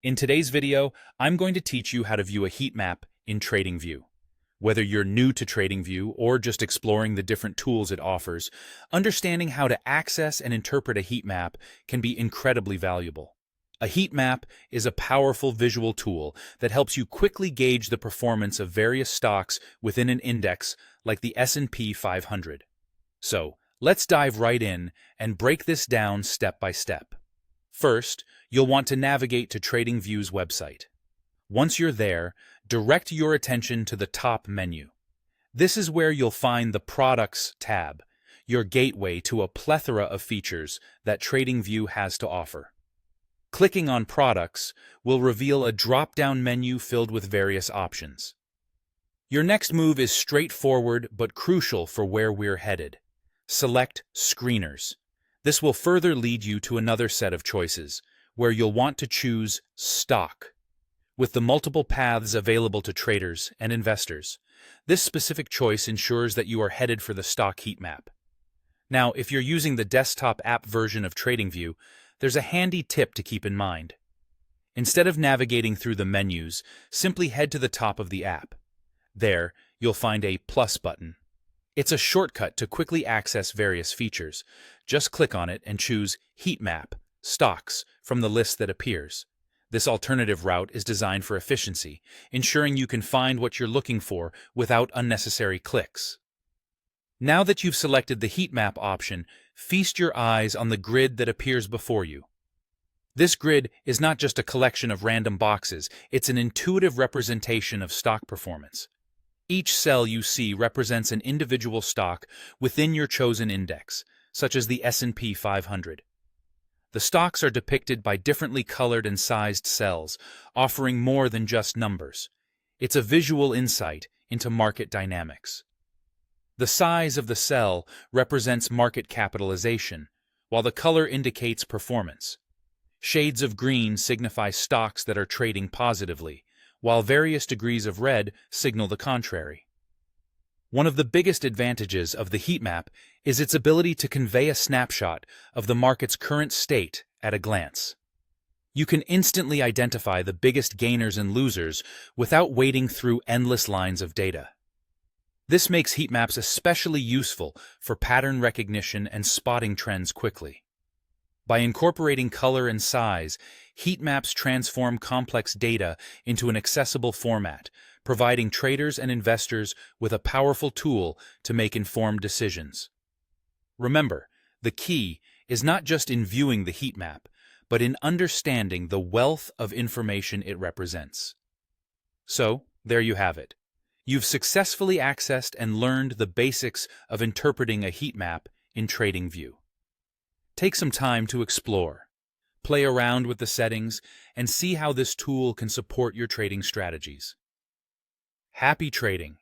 In today's video, I'm going to teach you how to view a heat map in TradingView. Whether you're new to TradingView or just exploring the different tools it offers, understanding how to access and interpret a heat map can be incredibly valuable. A heat map is a powerful visual tool that helps you quickly gauge the performance of various stocks within an index like the S&P 500. So, let's dive right in and break this down step by step. First, you'll want to navigate to TradingView's website. Once you're there, direct your attention to the top menu. This is where you'll find the Products tab, your gateway to a plethora of features that TradingView has to offer. Clicking on Products will reveal a drop-down menu filled with various options. Your next move is straightforward but crucial for where we're headed. Select Screeners. This will further lead you to another set of choices, where you'll want to choose Stock. With the multiple paths available to traders and investors, this specific choice ensures that you are headed for the stock heat map. Now, if you're using the desktop app version of TradingView, there's a handy tip to keep in mind. Instead of navigating through the menus, simply head to the top of the app. There, you'll find a plus button. It's a shortcut to quickly access various features. Just click on it and choose Heat Map, Stocks from the list that appears. This alternative route is designed for efficiency, ensuring you can find what you're looking for without unnecessary clicks. Now that you've selected the Heat Map option, feast your eyes on the grid that appears before you. This grid is not just a collection of random boxes, it's an intuitive representation of stock performance. Each cell you see represents an individual stock within your chosen index, such as the S&P 500. The stocks are depicted by differently colored and sized cells, offering more than just numbers. It's a visual insight into market dynamics. The size of the cell represents market capitalization, while the color indicates performance. Shades of green signify stocks that are trading positively, while various degrees of red signal the contrary. One of the biggest advantages of the heat map is its ability to convey a snapshot of the market's current state at a glance. You can instantly identify the biggest gainers and losers without wading through endless lines of data. This makes heat maps especially useful for pattern recognition and spotting trends quickly. By incorporating color and size, heat maps transform complex data into an accessible format, providing traders and investors with a powerful tool to make informed decisions. Remember, the key is not just in viewing the heat map, but in understanding the wealth of information it represents. So, there you have it. You've successfully accessed and learned the basics of interpreting a heat map in TradingView. Take some time to explore, play around with the settings, and see how this tool can support your trading strategies. Happy trading!